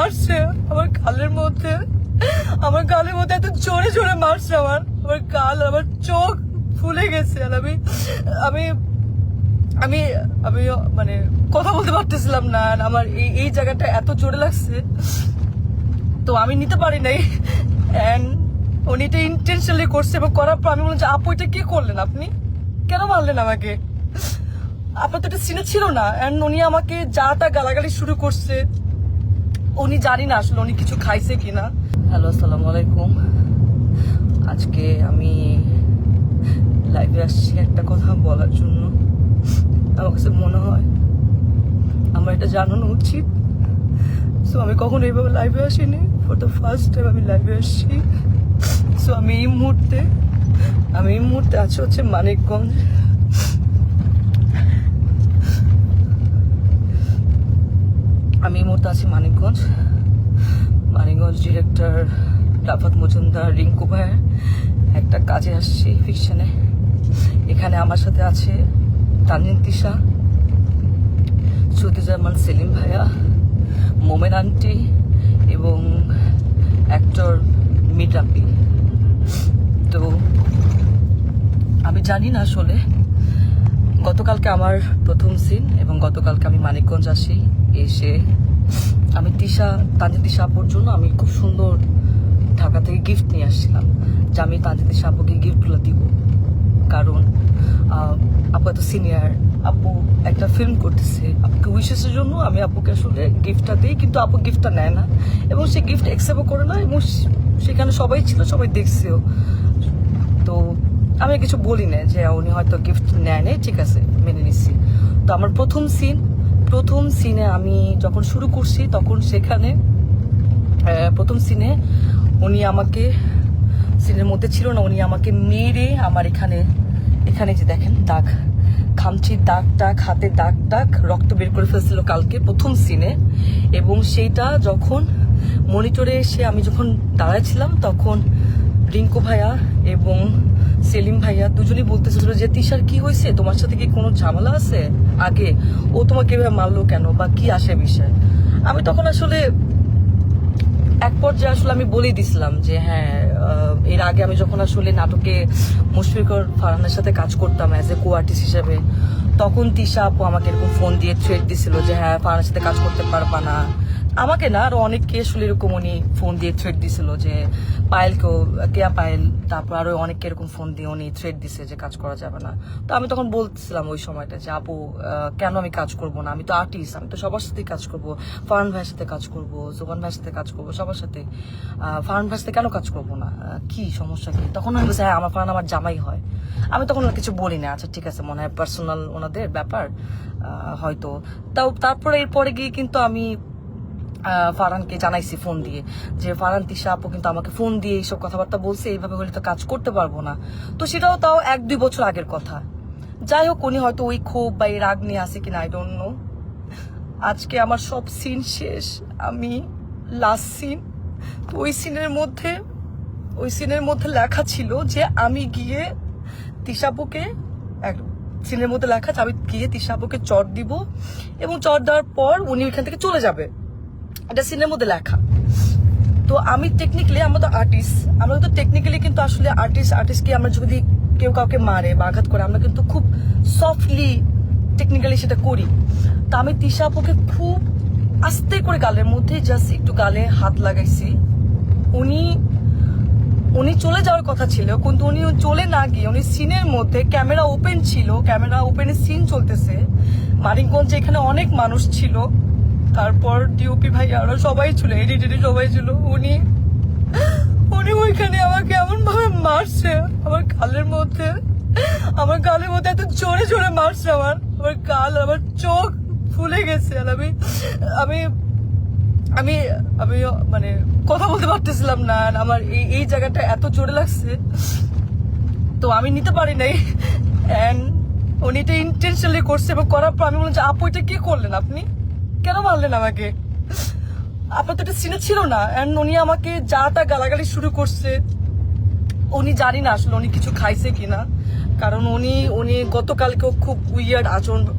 মারছে আমার গালের মধ্যে, আমার গালের মধ্যে এত জোরে জোরে মারছে আমার গাল, আমার চোখ ফুলে গেছে। আর আমি আমি আমি আমি মানে কথা বলতে পারতেছিলাম না। আর আমার এই জায়গাটা এত জোরে লাগছে, তো আমি নিতে পারি নাই। এন্ড উনি এটা ইন্টেনশনালি করছে, এবং করার পর আমি বললাম যে আপু এটা কি করলেন, আপনি কেন মারলেন আমাকে, আপনার তো এটা সিনে ছিল না। এন্ড উনি আমাকে যা তা গালাগালি শুরু করছে। উনি জানি না আসলে উনি কিছু খাইছে কিনা। হ্যালো, আসসালামু আলাইকুম। আজকে আমি লাইভে আসছি একটা কথা বলার জন্য। আমার কাছে মনে হয় আমার এটা জানানো উচিত। সো আমি কখনো এইভাবে লাইভে আসিনি, ফর দ্য ফার্স্ট টাইম আমি লাইভে আসছি। সো আমি এই মুহূর্তে আছি হচ্ছে মানিকগঞ্জ। মানিকগঞ্জ ডিরেক্টর রাফাত মজুমদার রিঙ্কু ভাইয়ের একটা কাজে আসছি, ফিকশনে। এখানে আমার সাথে আছে তানজিন তিশা, সুতিজামান সেলিম ভাইয়া, মোমেন আন্টি এবং অ্যাক্টর মিরাপি। তো আমি জানি না আসলে, গতকালকে আমার প্রথম সিন, এবং গতকালকে আমি মানিকগঞ্জ আসি। এসে আমি তানজিন তিশা আপুর জন্য আমি খুব সুন্দর ঢাকা থেকে গিফট নিয়ে আসছিলাম, যে আমি তানজিন তিশা আপুকে গিফটগুলো দিব। কারণ আপু এত সিনিয়র, আপু একটা ফিল্ম করতেছে, আপুকে উইশেসের জন্য আমি আপুকে আসলে গিফটটা দিই, কিন্তু আপু গিফটটা নেয় না, এবং সে গিফট অ্যাকসেপ্টও করে না, এবং সেখানে সবাই ছিল, সবাই দেখছেও। তো আমি কিছু বলি না যে উনি হয়তো গিফট নেয় নেই, ঠিক আছে, মেনে নিচ্ছি। তো আমার প্রথম সিনে আমি যখন শুরু করছি, তখন সেখানে প্রথম সিনে উনি আমাকে, সিনের মধ্যে ছিল না, উনি আমাকে মেরে আমার এখানে যে দেখেন দাগ, খামচির দাগ, হাতে দাগ, রক্ত বের করে ফেলছিল কালকে প্রথম সিনে। এবং সেইটা যখন মনিটরে এসে আমি যখন দাঁড়াইছিলাম, তখন রিঙ্কু ভাইয়া এবং সেলিম ভাইয়া দুজনেই বলতেছিল যে তিশার কি হয়েছে, তোমার সাথে কি কোনো ঝামেলা আছে আগে, ও তোমাকে এভাবে মারলো কেন, বা কি আসে বিষয়। আমি তখন আসলে এক পর্যায়ে আসলে আমি বলেই দিছিলাম যে হ্যাঁ, এর আগে আমি যখন আসলে নাটকে মুশফিকুর ফারহানের সাথে কাজ করতাম অ্যাজ এ কো আর্টিস্ট হিসেবে, তখন তিশা আপু আমাকে এরকম ফোন দিয়ে থ্রেট দিছিল যে হ্যাঁ ফারহানের সাথে কাজ করতে পারবা না। আমাকে না, আরো অনেককে আসলে এরকম উনি ফোন দিয়ে থ্রেট দিছিল, যে কেয়া পায়েল, তারপর আরো অনেককে এরকম ফোন দিয়ে উনি থ্রেট দিছে যে কাজ করা যাবে না। তো আমি তখন বলছিলাম ওই সময়টা যে আপু কেন আমি কাজ করব না, আমি তো আর্টিস্ট, আমি তো সবার সাথে কাজ করব, ফারহান ভাইয়ের সাথে কাজ করব, জোবান ভাইয়ের সাথে কাজ করব, সবার সাথে। ফারহান ভাইয়ের সাথে কেন কাজ করব না, কি সমস্যা কি? তখন আমি বলছি হ্যাঁ, আমার ফারহান আমার জামাই হয়। আমি তখন কিছু বলি না, আচ্ছা ঠিক আছে, মনে হয় পার্সোনাল ওনাদের ব্যাপার হয়তো। তারপরে এরপরে গিয়ে কিন্তু আমি ফারহানকে জানাইছি ফোন দিয়ে যে ফারহান তিশা আপু কিন্তু আমাকে ফোন দিয়ে এইসব কথাবার্তা বলছে, এইভাবে হলে তো কাজ করতে পারবো না। তো সেটাও তাও 1-2 বছর আগের কথা। যাই হোক, উনি হয়তো ওই ক্ষোভ বা এই রাগ নিয়ে আসে কিনা, আই ডোন্ট নো। আজকে আমার সব সিন শেষ, আমি লাস্ট সিন। তো ওই সিনের মধ্যে লেখা ছিল যে আমি গিয়ে তিশাপুকে, সিনের মধ্যে লেখা যে আমি গিয়ে তিশাপুকে চট দিব, এবং চট দেওয়ার পর উনি ওইখান থেকে চলে যাবে, এটা সিনের মধ্যে লেখা। তো আমি টেকনিক্যালি, আমরা তো টেকনিক্যালি কিন্তু আসলে আর্টিস্টকে আমরা যদি কেউ কাউকে মারে বা আঘাত করে, আমরা কিন্তু খুব সফটলি টেকনিক্যালি সেটা করি। তো আমি তিশা আপুকে খুব আস্তে করে গালের মধ্যে জাস্ট একটু গালে হাত লাগাইছি। উনি চলে যাওয়ার কথা ছিল, কিন্তু উনি চলে না গিয়ে উনি সিনের মধ্যে, ক্যামেরা ওপেন ছিল, ক্যামেরা ওপেনের সিন চলতেছে মানিকগঞ্জে, এখানে অনেক মানুষ ছিল, তারপর ডিওপি ভাই আরো সবাই ছিল, এডিটর সবাই ছিল। উনি ওইখানে আমাকে এমন ভাবে মারছে আমার গালের মধ্যে এত জোরে জোরে মারছে আমার গাল, আমার চোখ ফুলে গেছে। আর আমি আমি আমি মানে কথা বলতে পারতেছিলাম না। আর আমার এই জায়গাটা এত জোরে লাগছে, তো আমি নিতে পারি নাই। এন্ড উনি এটা ইন্টেনশনালি করছে, এবং করার পর আমি বললাম যে আপু এটা কি করলেন, আপনি কেন মারলেন আমাকে, আপনার তো এটা সিনে ছিল না। এন্ড উনি আমাকে যা তা গালাগালি শুরু করছে। উনি জানি না আসলে উনি কিছু খাইছে কিনা, কারণ উনি গতকালকেও খুব উইয়ার্ড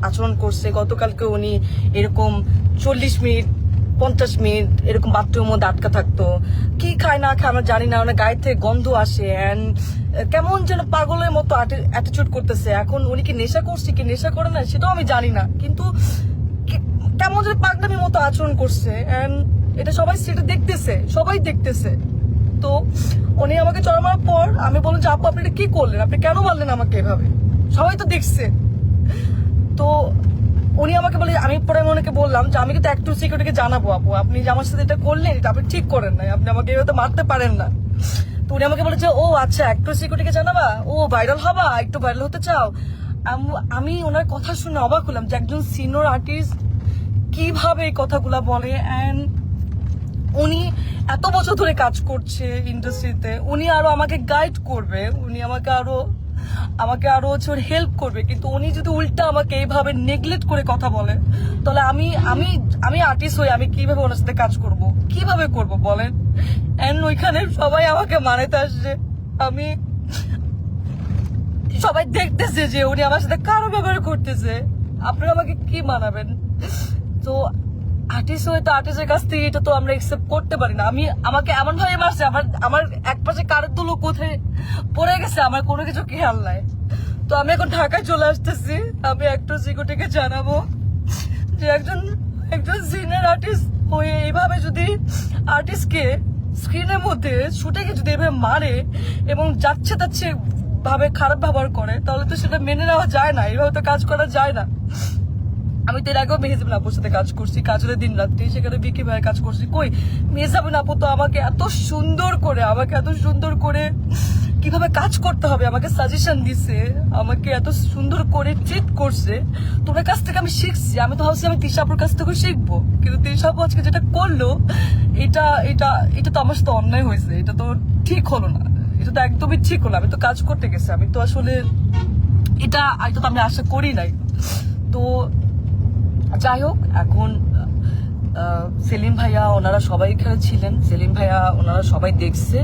আচরণ করছে। গতকালকে উনি এরকম 40 মিনিট 50 মিনিট এরকম বাথরুমের মধ্যে আটকা থাকতো। কি খায় না খায় আমরা জানি না, ওনার গায়ে থেকে গন্ধ আসে অ্যান্ড কেমন যেন পাগলের মতো অ্যাটিটিউড করতেছে। এখন উনি কি নেশা করছে কি নেশা করে না সেটাও আমি জানি না, কিন্তু কেমন যেন পাগলামির মতো আচরণ করছে অ্যান্ড এটা সবাই সেটা দেখতেছে, সবাই দেখতেছে। তো উনি আমাকে চড়া মারার পর আমি বললাম যে আপু আপনি এটা কি করলেন, আপনি কেন মারলেন আমাকে এভাবে, সবাই তো দেখছে। তো উনি আমাকে বলে, আমি পরে ওনাকে বললাম যে আমি কিন্তু একটু সিকিউরিটিকে জানাবো আপু, আপনি যে আমার সাথে এটা করলেন এটা আপনি ঠিক করেন নাই, আপনি আমাকে এভাবে মারতে পারেন না। তো উনি আমাকে বলেছে ও আচ্ছা একটু সিকিউরিটিকে জানাবা, ও ভাইরাল হবা, একটু ভাইরাল হতে চাও। আমি ওনার কথা শুনে অবাক হলাম যে একজন সিনিয়র আর্টিস্ট কিভাবে এই কথাগুলা বলে। অ্যান্ড উনি এত বছর ধরে কাজ করছে ইন্ডাস্ট্রিতে, উনি আরো আমাকে গাইড করবে, উনি আমাকে আরো হচ্ছে হেল্প করবে, কিন্তু উনি যদি উল্টা আমাকে এইভাবে নেগলেক্ট করে কথা বলে তাহলে আমি আর্টিস্ট হয়ে আমি কিভাবে ওনার সাথে কাজ করব, কিভাবে করব বলেন। এন্ড ওইখানে সবাই আমাকে মানাতে আসছে, সবাই দেখতেছে যে উনি আমার সাথে কারো ব্যবহার করতেছে, আপনারা আমাকে কি মানাবেন। তো আর্টিস্ট হয়ে তো আর্টিস্টের কাছ থেকে এটা তো আমরা একসেপ্ট করতে পারি না। আমাকে এমন ভাবে মারছে, আমার এক পাশে কারের দুলো কোথায় পড়ে গেছে আমার কোনো কিছু খেয়াল নাই। তো আমি এখন ঢাকায় চলে আসতেছি, আমি একটু সিকিউরিটিকে জানাবো যে একজন সিনিয়র আর্টিস্ট হয়ে এইভাবে যদি আর্টিস্টকে স্ক্রিনের মধ্যে শুটিংয়ে যদি এভাবে মারে এবং যাচ্ছে তাচ্ছে ভাবে খারাপ ব্যবহার করে তাহলে তো সেটা মেনে নেওয়া যায় না, এইভাবে তো কাজ করা যায় না। আমি তো এর আগেও মেহজাবিন আপুর সাথে কাজ করছি, কাজের দিন রাত্রি, সেখানে বিকি ভাইয়ের কাজ করছি। কই মেহজাবিন আপু তো আমাকে এত সুন্দর করে কিভাবে কাজ করতে হবে আমাকে সাজেশন দিছে, আমাকে এত সুন্দর করে ট্রিট করছে। তোমার কাছ থেকে আমি শিখছি, আমি তো ভাবছি আমি তিশা আপুর কাছ থেকে শিখবো, কিন্তু তিশা আপু আজকে যেটা করলো এটা এটা এটা তো আমার সাথে অন্যায় হয়েছে, এটা তো ঠিক হলো না, এটা তো একদমই ঠিক হলো। আমি তো কাজ করতে গেছি, আমি তো আসলে এটা তো আমি আশা করি নাই। তো যাই হোক, এখন সেলিম ভাইয়া ওনারা সবাই এখানে ছিলেন, সেলিম ভাইয়া ওনারা সবাই দেখছে,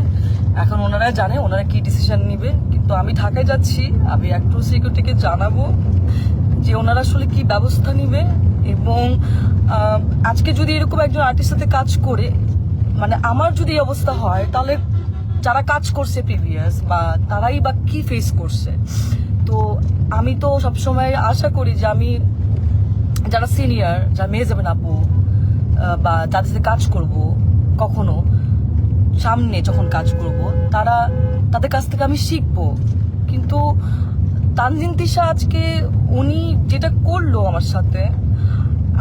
এখন ওনারা জানে ওনারা কি ডিসিশন নিবে। কিন্তু আমি ঢাকায় যাচ্ছি, আমি একটু সিকিউরিটিকে জানাবো যে ওনারা আসলে কি ব্যবস্থা নিবে। এবং আজকে যদি এরকম একজন আর্টিস্টের সাথে কাজ করে মানে আমার যদি এই অবস্থা হয় তাহলে যারা কাজ করছে প্রিভিয়াস বা তারাই বা কি ফেস করছে। তো আমি তো সবসময় আশা করি যে আমি যারা সিনিয়র, যারা মেহজাবিন আপু বা যাদের সাথে কাজ করব, কখনো সামনে যখন কাজ করব তাদের কাছ থেকে আমি শিখবো। কিন্তু তানজিন তিশা আজকে উনি যেটা করলো আমার সাথে,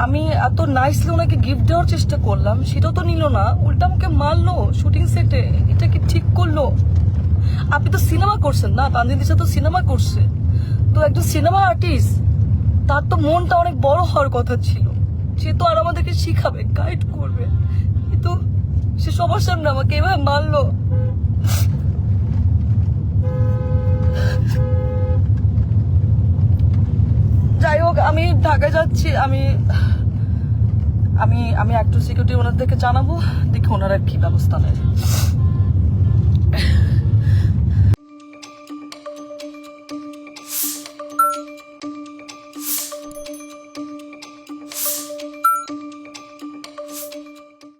আমি এত নাইসলি ওনাকে গিফট দেওয়ার চেষ্টা করলাম, সেটাও তো নিল না, উল্টা আমাকে মারলো শুটিং সেটে। এটা কি ঠিক করলো? আপনি তো সিনেমা করছেন না, তানজিন তিশা তো সিনেমা করছে, তো একজন সিনেমা আর্টিস্ট তার তো মনটা অনেক বড় হওয়ার কথা ছিল, সে তো আর আমাদেরকে শিখাবে, গাইড করবে, কিন্তু সে সবার সামনে আমাকে এভাবে মারলো। যাই হোক, আমি ঢাকায় যাচ্ছি, আমি একটু সিকিউরিটি ওনাদেরকে জানাবো, দেখি ওনারা কি ব্যবস্থা নেয়।